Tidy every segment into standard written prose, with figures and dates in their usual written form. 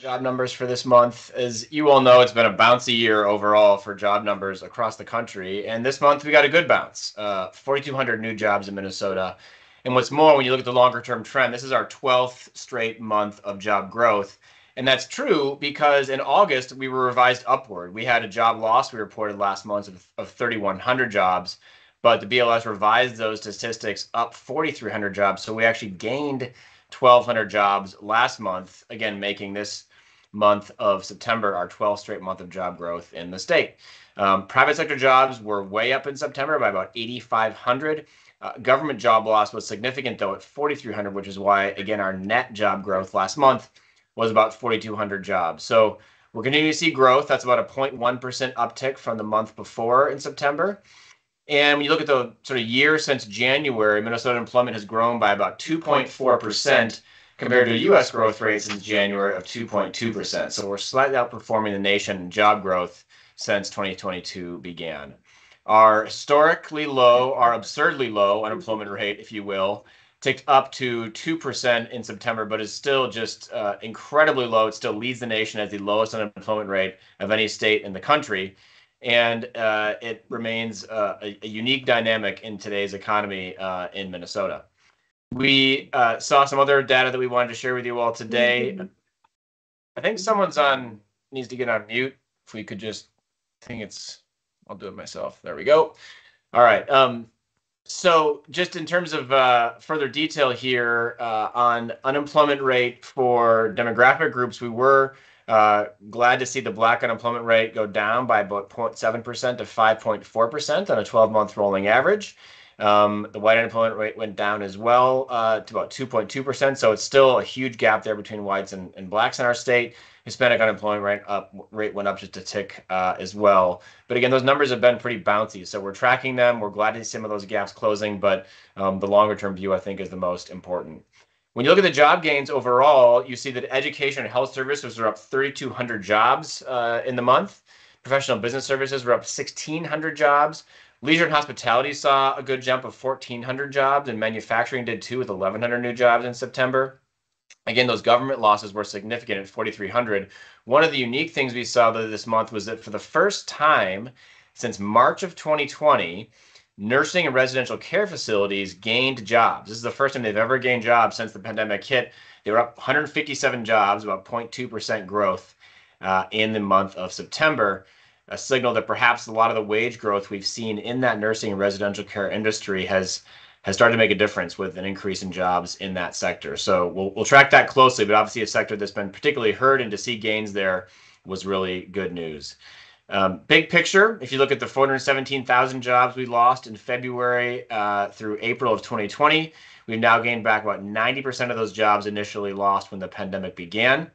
Job numbers for this month. As you all know, it's been a bouncy year overall for job numbers across the country. And this month we got a good bounce, 4,200 new jobs in Minnesota. And what's more, when you look at the longer term trend, this is our 12th straight month of job growth. And that's true because in August, we were revised upward. We had a job loss we reported last month of 3,100 jobs, but the BLS revised those statistics up 4,300 jobs. So we actually gained 1,200 jobs last month, again, making this month of September our 12th straight month of job growth in the state. Private sector jobs were way up in September by about 8,500. Government job loss was significant, though, at 4,300, which is why, again, our net job growth last month was about 4,200 jobs. So we're continuing to see growth. That's about a 0.1% uptick from the month before in September. And when you look at the sort of year since January, Minnesota employment has grown by about 2.4% compared to a U.S. growth rate since January of 2.2%. So we're slightly outperforming the nation in job growth since 2022 began. Our historically low, our absurdly low unemployment rate, if you will, ticked up to 2% in September, but is still just incredibly low. It still leads the nation as the lowest unemployment rate of any state in the country. And it remains a unique dynamic in today's economy in Minnesota. We saw some other data that we wanted to share with you all today. I think someone's needs to get on mute. If we could just, I'll do it myself. There we go. All right. So just in terms of further detail here on unemployment rate for demographic groups, we were glad to see the Black unemployment rate go down by about 0.7% to 5.4% on a 12-month rolling average. The white unemployment rate went down as well to about 2.2%. So it's still a huge gap there between whites and blacks in our state. Hispanic unemployment rate went up just a tick as well. But again, those numbers have been pretty bouncy. So we're tracking them. We're glad to see some of those gaps closing, but the longer term view, I think, is the most important. When you look at the job gains overall, you see that education and health services are up 3,200 jobs in the month. Professional business services were up 1,600 jobs. Leisure and hospitality saw a good jump of 1,400 jobs, and manufacturing did too with 1,100 new jobs in September. Again, those government losses were significant at 4,300. One of the unique things we saw this month was that for the first time since March of 2020, nursing and residential care facilities gained jobs. This is the first time they've ever gained jobs since the pandemic hit. They were up 157 jobs, about 0.2% growth in the month of September, a signal that perhaps a lot of the wage growth we've seen in that nursing and residential care industry has started to make a difference with an increase in jobs in that sector. So we'll track that closely, but obviously a sector that's been particularly hurt, and to see gains there was really good news. Big picture, if you look at the 417,000 jobs we lost in February through April of 2020, we've now gained back about 90% of those jobs initially lost when the pandemic began.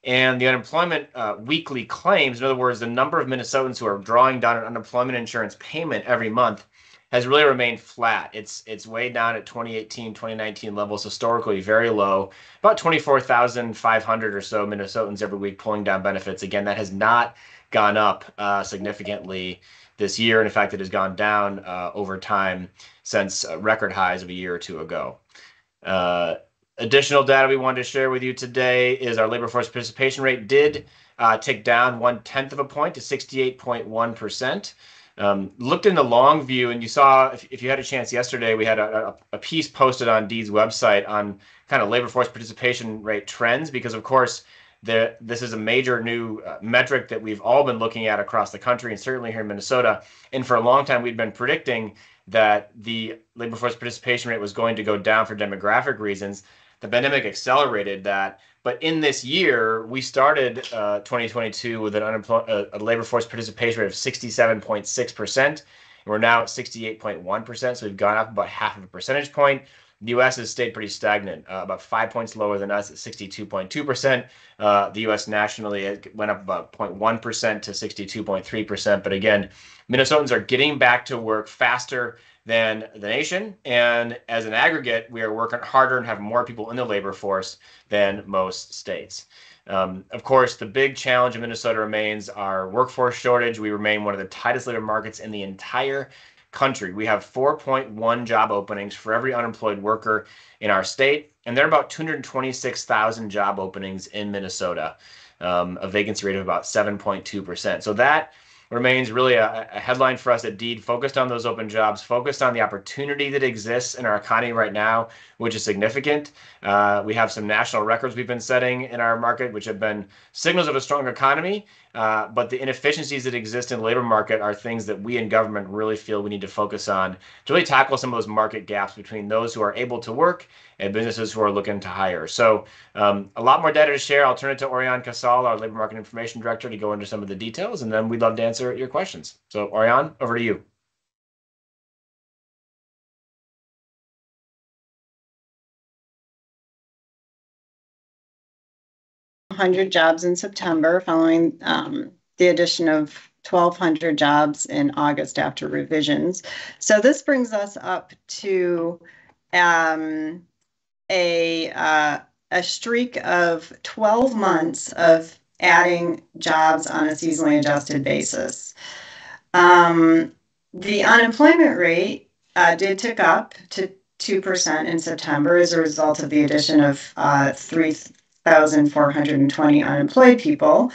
And the unemployment weekly claims, in other words, the number of Minnesotans who are drawing down an unemployment insurance payment every month, has really remained flat. It's way down at 2018, 2019 levels, historically very low, about 24,500 or so Minnesotans every week pulling down benefits. Again, that has not gone up significantly this year. And in fact, it has gone down over time since record highs of a year or two ago. Additional data we wanted to share with you today is our labor force participation rate did tick down 0.1 of a point to 68.1%. Looked in the long view, and you saw, if you had a chance yesterday, we had a piece posted on Deed's website on kind of labor force participation rate trends, because of course this is a major new metric that we've all been looking at across the country, and certainly here in Minnesota. And for a long time, we'd been predicting that the labor force participation rate was going to go down for demographic reasons. The pandemic accelerated that. But in this year, we started 2022 with a labor force participation rate of 67.6%. And we're now at 68.1%. So we've gone up about half of a percentage point. The U.S. has stayed pretty stagnant, about 5 points lower than us at 62.2%. The U.S. nationally went up about 0.1% to 62.3%. But again, Minnesotans are getting back to work faster than the nation. And as an aggregate, we are working harder and have more people in the labor force than most states. Of course, the big challenge in Minnesota remains our workforce shortage. We remain one of the tightest labor markets in the entire country. We have 4.1 job openings for every unemployed worker in our state, and there are about 226,000 job openings in Minnesota, a vacancy rate of about 7.2%. So that remains really a headline for us at Deed, focused on those open jobs, focused on the opportunity that exists in our economy right now, which is significant. We have some national records we've been setting in our market, which have been signals of a strong economy. But the inefficiencies that exist in the labor market are things that we in government really feel we need to focus on to really tackle some of those market gaps between those who are able to work and businesses who are looking to hire. So a lot more data to share. I'll turn it to Oriane Casal, our Labor Market Information Director, to go into some of the details, and then we'd love to answer your questions. So Oriane, over to you. 100 jobs in September, following the addition of 1,200 jobs in August after revisions. So this brings us up to a streak of 12 months of adding jobs on a seasonally adjusted basis. The unemployment rate did tick up to 2% in September as a result of the addition of 3,420 unemployed people.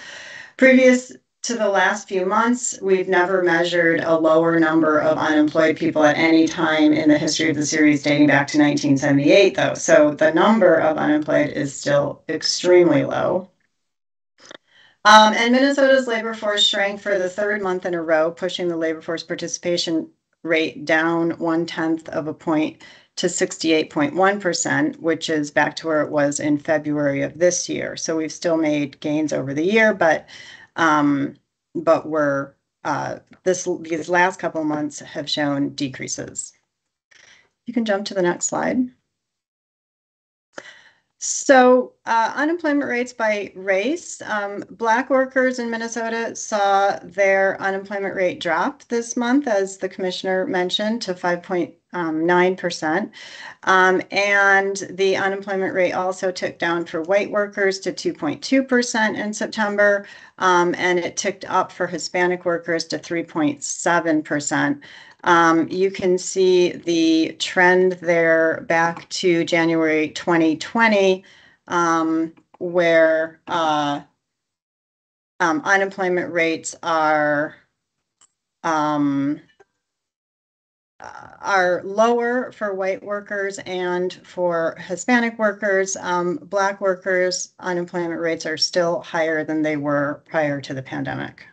Previous to the last few months, we've never measured a lower number of unemployed people at any time in the history of the series dating back to 1978, though. So the number of unemployed is still extremely low. And Minnesota's labor force shrank for the third month in a row, pushing the labor force participation rate down 1/10 of a point to 68.1%, which is back to where it was in February of this year. So we've still made gains over the year, but we're these last couple of months have shown decreases. You can jump to the next slide. So unemployment rates by race. Black workers in Minnesota saw their unemployment rate drop this month, as the commissioner mentioned, to 5.9%. And the unemployment rate also ticked down for white workers to 2.2% in September, and it ticked up for Hispanic workers to 3.7%. You can see the trend there back to January 2020, where unemployment rates are lower for white workers and for Hispanic workers. Black workers' unemployment rates are still higher than they were prior to the pandemic.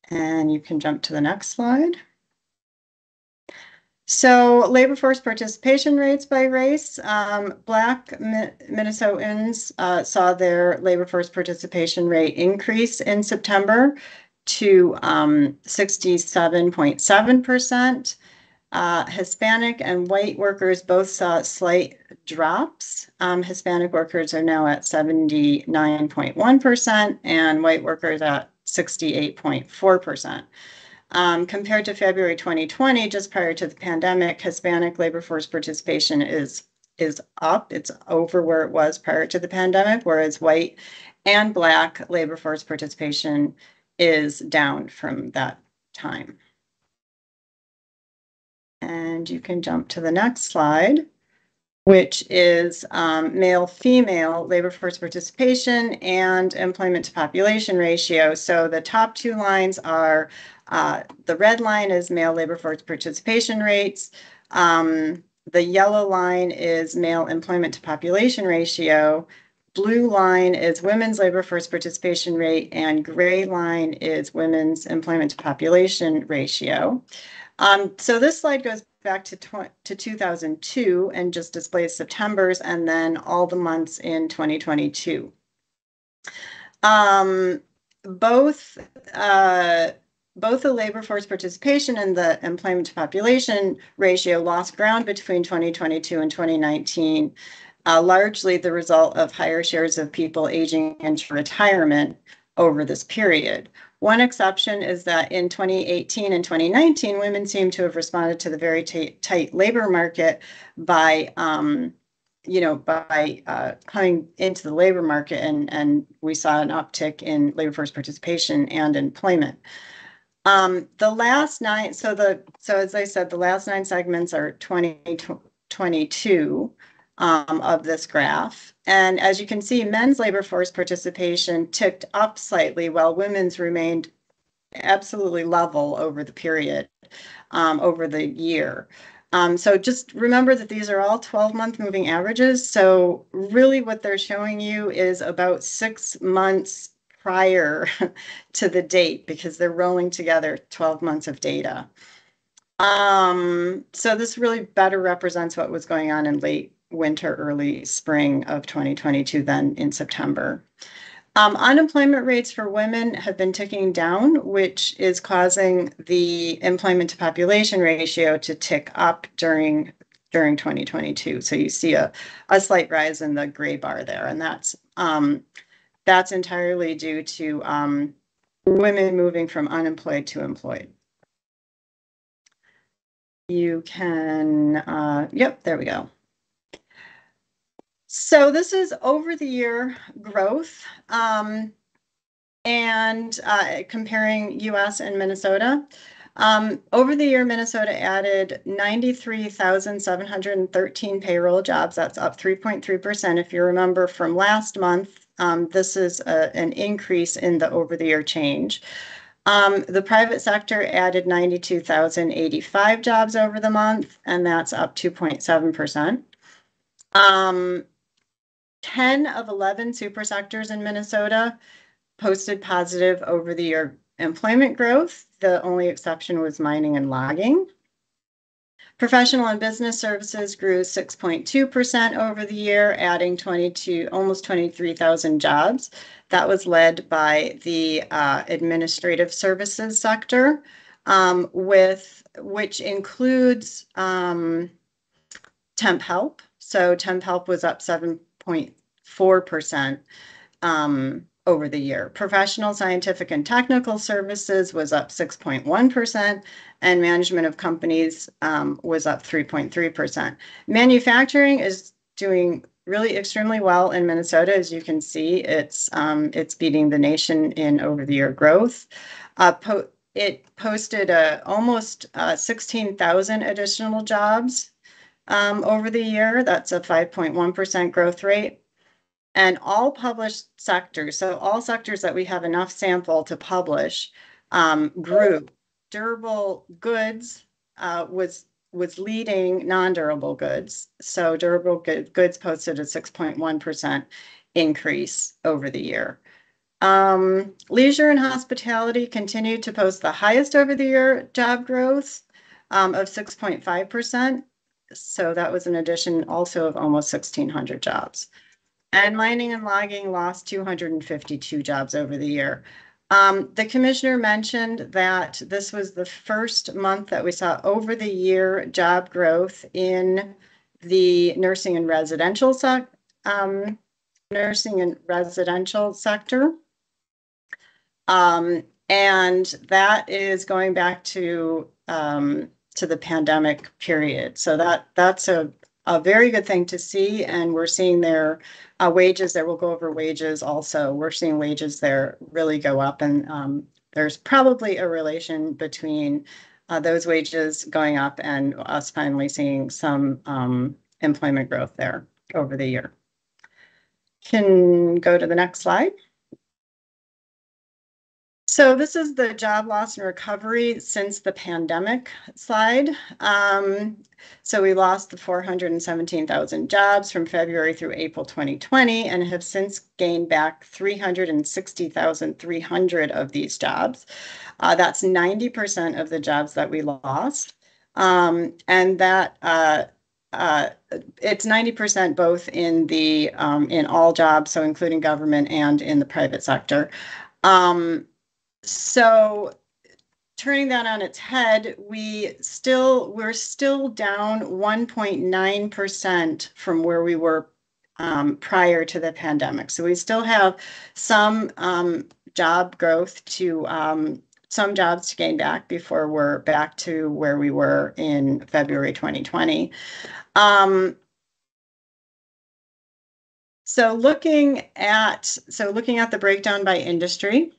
And you can jump to the next slide. So labor force participation rates by race. Black Minnesotans saw their labor force participation rate increase in September to 67.7%. Hispanic and white workers both saw slight drops. Hispanic workers are now at 79.1% and white workers at 68.4%. Compared to February 2020, just prior to the pandemic, Hispanic labor force participation is up. It's over where it was prior to the pandemic, whereas white and Black labor force participation is down from that time. And you can jump to the next slide, which is male-female labor force participation and employment to population ratio. So the top two lines are, the red line is male labor force participation rates. The yellow line is male employment to population ratio. Blue line is women's labor force participation rate, and gray line is women's employment to population ratio. So this slide goes back to 2002 and just displays September's and then all the months in 2022. Both the labor force participation and the employment to population ratio lost ground between 2022 and 2019, largely the result of higher shares of people aging into retirement over this period. One exception is that in 2018 and 2019, women seem to have responded to the very tight labor market by coming into the labor market, and we saw an uptick in labor force participation and employment. The last nine, so as I said, the last 9 segments are 2022 of this graph. And as you can see, men's labor force participation ticked up slightly while women's remained absolutely level over the period, over the year. So just remember that these are all 12-month moving averages. So really what they're showing you is about 6 months prior to the date, because they're rolling together 12 months of data. So this really better represents what was going on in late winter, early spring of 2022 than in September. Unemployment rates for women have been ticking down, which is causing the employment to population ratio to tick up during 2022. So you see a slight rise in the gray bar there, and that's entirely due to women moving from unemployed to employed. You can, yep, there we go. So this is over the year growth, and comparing US and Minnesota. Over the year, Minnesota added 93,713 payroll jobs. That's up 3.3%. If you remember from last month, this is an increase in the over the year change. The private sector added 92,085 jobs over the month, and that's up 2.7%. 10 of 11 super sectors in Minnesota posted positive over the year employment growth. The only exception was mining and logging. Professional and business services grew 6.2% over the year, adding almost 23,000 jobs. That was led by the administrative services sector, which includes temp help. So temp help was up 7.4% over the year. Professional, scientific, and technical services was up 6.1%, and management of companies was up 3.3%. Manufacturing is doing really extremely well in Minnesota. As you can see, it's beating the nation in over the year growth. It posted almost 16,000 additional jobs over the year. That's a 5.1% growth rate. And all published sectors, so all sectors that we have enough sample to publish, grew. Durable goods was leading non-durable goods. So durable goods posted a 6.1% increase over the year. Leisure and hospitality continued to post the highest over the year job growth of 6.5%. So that was an addition also of almost 1,600 jobs. And mining and logging lost 252 jobs over the year. The commissioner mentioned that this was the first month that we saw over the year job growth in the nursing and residential sector. And that is going back to the pandemic period. So that's a very good thing to see, and we're seeing their wages there. We'll go over wages also. We're seeing wages there really go up, and there's probably a relation between those wages going up and us finally seeing some employment growth there over the year. Can go to the next slide. So this is the job loss and recovery since the pandemic slide. So we lost the 417,000 jobs from February through April 2020 and have since gained back 360,300 of these jobs. That's 90% of the jobs that we lost. And that it's 90% both in the in all jobs, so including government and in the private sector. So turning that on its head, we're still down 1.9% from where we were prior to the pandemic. So we still have some job growth to some jobs to gain back before we're back to where we were in February 2020. So looking at the breakdown by industry.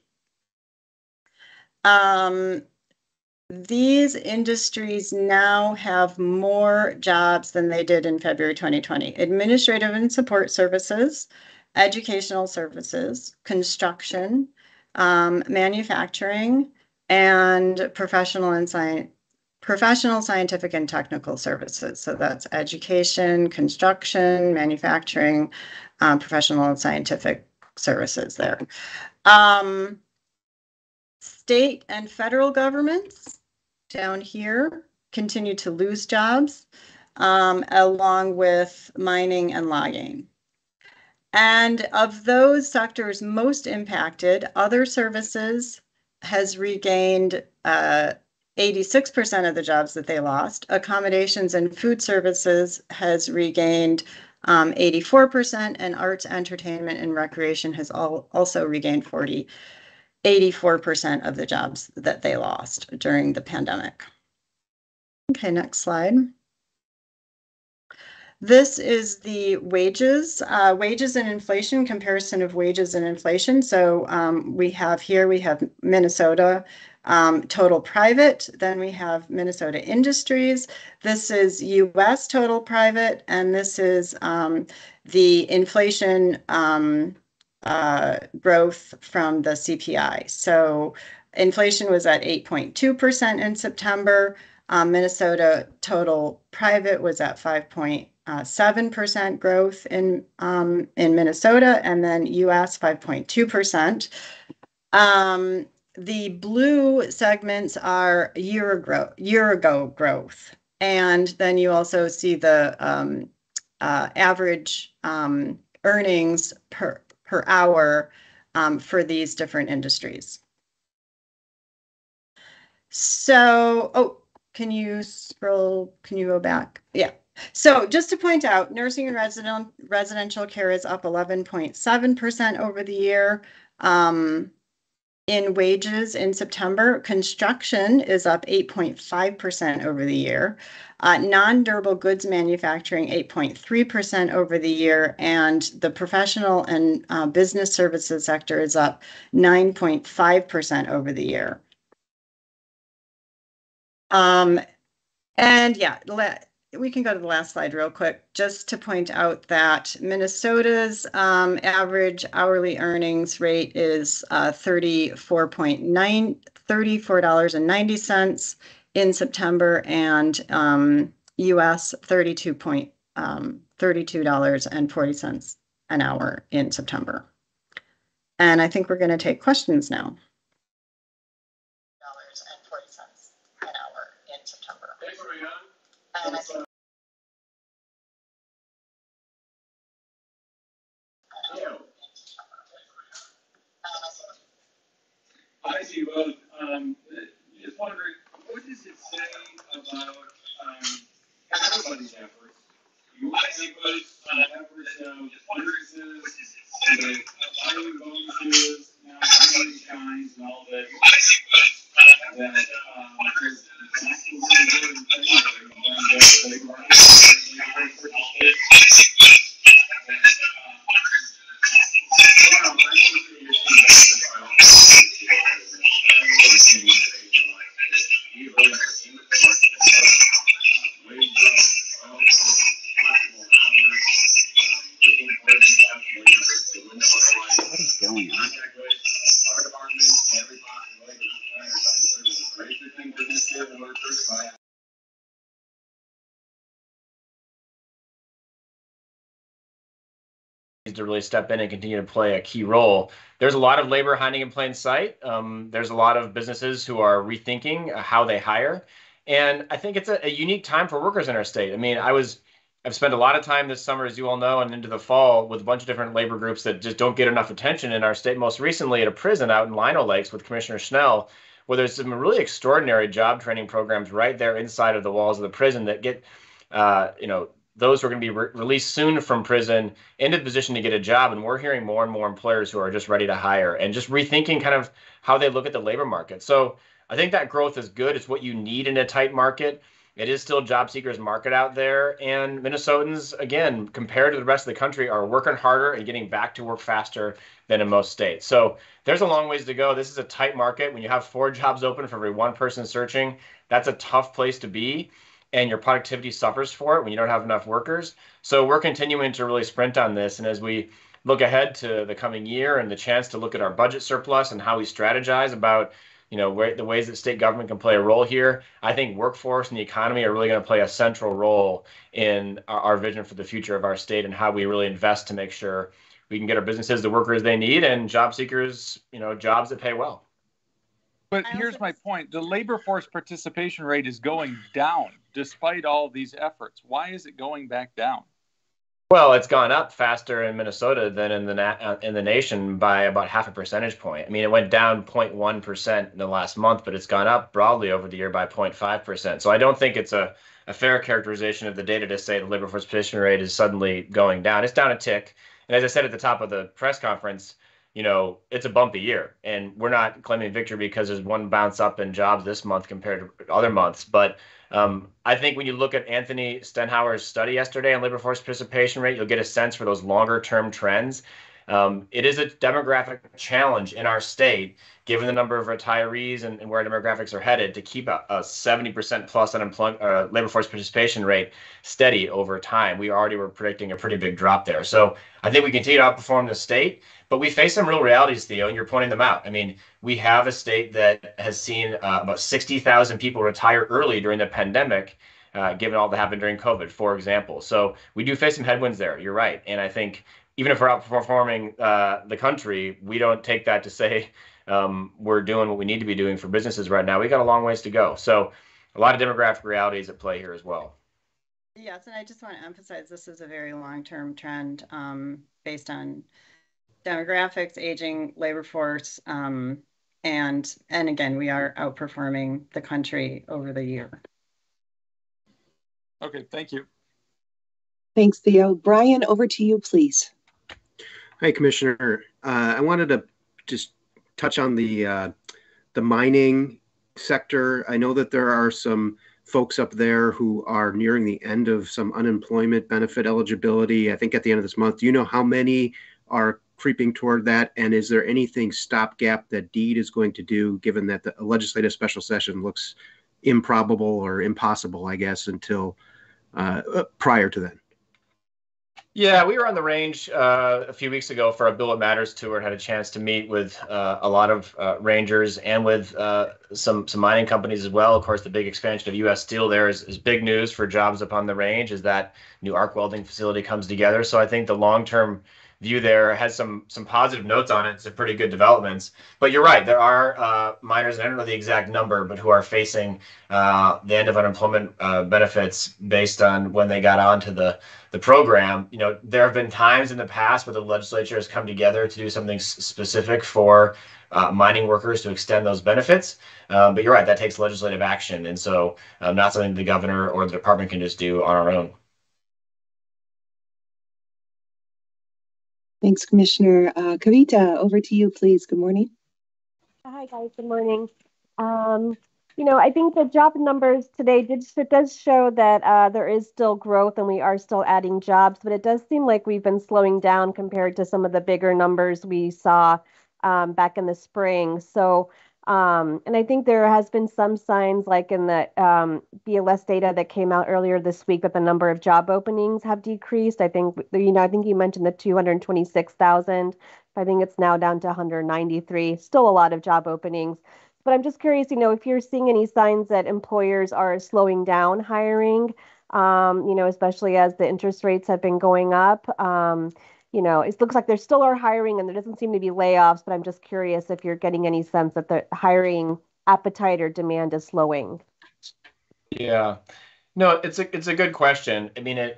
these industries now have more jobs than they did in February 2020. Administrative and support services, educational services, construction, manufacturing, and professional, scientific, and technical services. So that's education, construction, manufacturing, professional and scientific services there. State and federal governments down here continue to lose jobs, along with mining and logging. And of those sectors most impacted, other services has regained 86% of the jobs that they lost. Accommodations and food services has regained 84%, and arts, entertainment, and recreation has also regained 84% of the jobs that they lost during the pandemic. Okay, next slide. This is the wages and inflation, comparison of wages and inflation. So we have Minnesota total private, then we have Minnesota industries. This is US total private, and this is the inflation growth from the CPI. So inflation was at 8.2% in September. Minnesota total private was at 5.7% growth in Minnesota, and then US 5.2%. The blue segments are year ago growth, and then you also see the average earnings per hour for these different industries. So, can you go back? Yeah. So just to point out, nursing and residential care is up 11.7% over the year. In wages in September, construction is up 8.5% over the year. Non-durable goods manufacturing 8.3% over the year, and the professional and business services sector is up 9.5% over the year. And yeah, we can go to the last slide real quick, just to point out that Minnesota's average hourly earnings rate is $34.90 in September, and US $32.40 an hour in September. And I think we're going to take questions now. $40 an hour in September. I see both. Just wondering, what does it say about everybody's efforts? Your efforts, efforts of businesses, the hiring bonuses, now hiring shines, and all that. That to really step in and continue to play a key role. There's a lot of labor hiding in plain sight. There's a lot of businesses who are rethinking how they hire. And I think it's a unique time for workers in our state. I mean, I've spent a lot of time this summer, as you all know, and into the fall with a bunch of different labor groups that just don't get enough attention in our state. Most recently at a prison out in Lino Lakes with Commissioner Schnell, where there's some really extraordinary job training programs right there inside of the walls of the prison that get, those who are going to be released soon from prison into the position to get a job. And we're hearing more and more employers who are just ready to hire and just rethinking kind of how they look at the labor market. So I think that growth is good. It's what you need in a tight market. It is still job seekers market out there, and Minnesotans, again, compared to the rest of the country, are working harder and getting back to work faster than in most states. So there's a long ways to go. This is a tight market. When you have 4 jobs open for every 1 person searching, that's a tough place to be, and your productivity suffers for it when you don't have enough workers. So we're continuing to really sprint on this, and as we look ahead to the coming year and the chance to look at our budget surplus and how we strategize about the ways that state government can play a role here, I think workforce and the economy are really going to play a central role in our vision for the future of our state and how we really invest to make sure we can get our businesses the workers they need and job seekers, jobs that pay well. But here's my point. The labor force participation rate is going down despite all these efforts. Why is it going back down? Well, it's gone up faster in Minnesota than in the nation by about half a percentage point. I mean, it went down 0.1% in the last month, but it's gone up broadly over the year by 0.5%. So I don't think it's a fair characterization of the data to say the labor force participation rate is suddenly going down. It's down a tick. And as I said at the top of the press conference, it's a bumpy year, and we're not claiming victory because there's one bounce up in jobs this month compared to other months. But I think when you look at Anthony Stenhauer's study yesterday on labor force participation rate, you'll get a sense for those longer term trends. It is a demographic challenge in our state, given the number of retirees and where demographics are headed, to keep a 70% plus unemployment labor force participation rate steady over time. We already were predicting a pretty big drop there. So I think we continue to outperform the state, but we face some real realities, Theo, and you're pointing them out. I mean, we have a state that has seen about 60,000 people retire early during the pandemic, given all that happened during COVID, for example. So we do face some headwinds there. You're right. And I think even if we're outperforming the country, we don't take that to say we're doing what we need to be doing for businesses right now. We got a long ways to go. So a lot of demographic realities at play here as well. Yes, and I just want to emphasize this is a very long-term trend based on demographics, aging labor force, and again, we are outperforming the country over the year. Okay, thank you. Thanks, Theo. Brian, over to you, please. Hi, Commissioner. I wanted to just touch on the mining sector. I know that there are some folks up there who are nearing the end of some unemployment benefit eligibility, I think at the end of this month. Do you know how many are creeping toward that? And is there anything stopgap that DEED is going to do, given that the legislative special session looks improbable or impossible, I guess, until prior to then? Yeah, we were on the range a few weeks ago for a Bill It Matters tour and had a chance to meet with a lot of rangers and with some mining companies as well. Of course, the big expansion of U.S. Steel there is big news for jobs up on the range as that new arc welding facility comes together. So I think the long-term view there has some positive notes on it. Some pretty good developments. But you're right, there are miners, and I don't know the exact number, but who are facing the end of unemployment benefits based on when they got onto the program. There have been times in the past where the legislature has come together to do something specific for mining workers to extend those benefits. But you're right, that takes legislative action. And so not something the governor or the department can just do on our own. Thanks, Commissioner. Kavita, over to you, please. Good morning. Hi, guys. Good morning. I think the job numbers today does show that there is still growth and we are still adding jobs, but it does seem like we've been slowing down compared to some of the bigger numbers we saw back in the spring. So, and I think there has been some signs like in the BLS data that came out earlier this week that the number of job openings have decreased. I think you mentioned the 226,000. I think it's now down to 193. Still a lot of job openings. But I'm just curious, if you're seeing any signs that employers are slowing down hiring, especially as the interest rates have been going up. It looks like there still are hiring and there doesn't seem to be layoffs, but I'm just curious if you're getting any sense that the hiring appetite or demand is slowing. Yeah, no, it's a good question. I mean,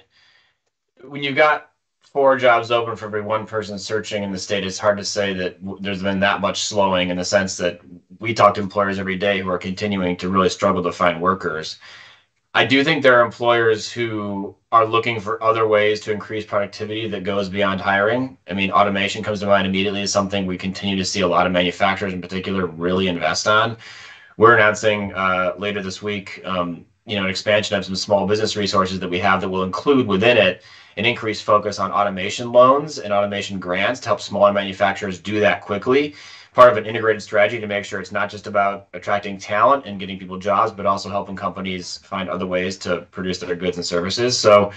when you've got 4 jobs open for every 1 person searching in the state, it's hard to say that there's been that much slowing, in the sense that we talk to employers every day who are continuing to really struggle to find workers. I do think there are employers who are looking for other ways to increase productivity that goes beyond hiring. I mean, automation comes to mind immediately as something we continue to see a lot of manufacturers in particular really invest on. We're announcing later this week an expansion of some small business resources that we have that will include within it an increased focus on automation loans and automation grants to help smaller manufacturers do that quickly. Part of an integrated strategy to make sure it's not just about attracting talent and getting people jobs, but also helping companies find other ways to produce their goods and services. So,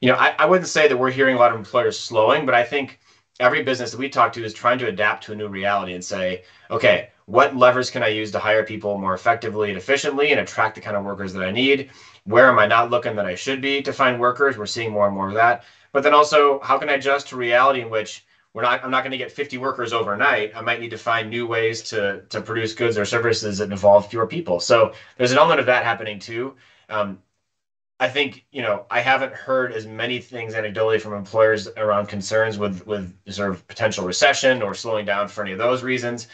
I wouldn't say that we're hearing a lot of employers slowing, but I think every business that we talk to is trying to adapt to a new reality and say, okay, what levers can I use to hire people more effectively and efficiently and attract the kind of workers that I need? Where am I not looking that I should be to find workers? We're seeing more and more of that. But then also, how can I adjust to reality in which I'm not going to get 50 workers overnight. I might need to find new ways to produce goods or services that involve fewer people. So there's an element of that happening too. I think, I haven't heard as many things anecdotally from employers around concerns with sort of potential recession or slowing down for any of those reasons.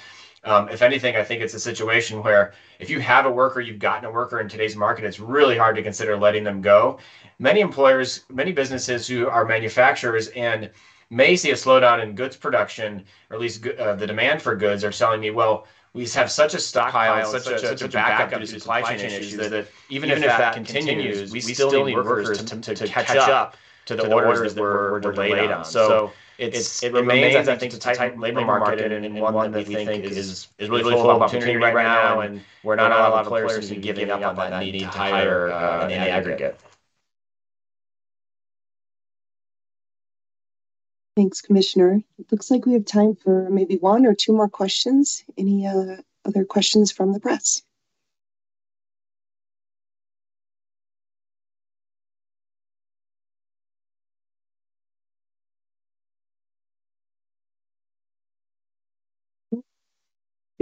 If anything, I think it's a situation where if you have a worker, you've gotten a worker in today's market, it's really hard to consider letting them go. Many employers, many businesses who are manufacturers and may see a slowdown in goods production, or at least the demand for goods, are telling me, well, we have such a stockpile, such a backup due to supply chain issues that even if that continues, we still need workers to catch up to the orders that we're delayed on. So it remains, I think, a tight labor market and one that we think is really full of opportunity right now, and we're not a lot of employers who are giving up on that need to hire in the aggregate. Thanks, Commissioner. It looks like we have time for maybe one or two more questions. Any other questions from the press? You're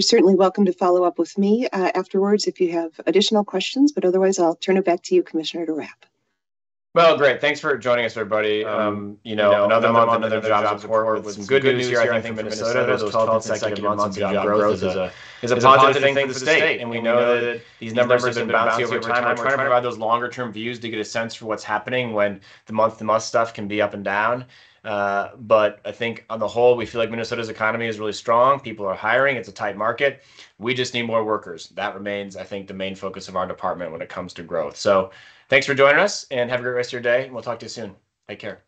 certainly welcome to follow up with me afterwards if you have additional questions, but otherwise I'll turn it back to you, Commissioner, to wrap. Well, great. Thanks for joining us, everybody. Another month, another jobs report with some good news here, I think, for Minnesota. Those 12 consecutive months of job growth is a positive thing for the state. And we know that these numbers have been bouncy over time. We're trying to provide those longer-term views to get a sense for what's happening when the month-to-month stuff can be up and down. But I think on the whole, we feel like Minnesota's economy is really strong. People are hiring. It's a tight market. We just need more workers. That remains, I think, the main focus of our department when it comes to growth. So thanks for joining us, and have a great rest of your day. And we'll talk to you soon. Take care.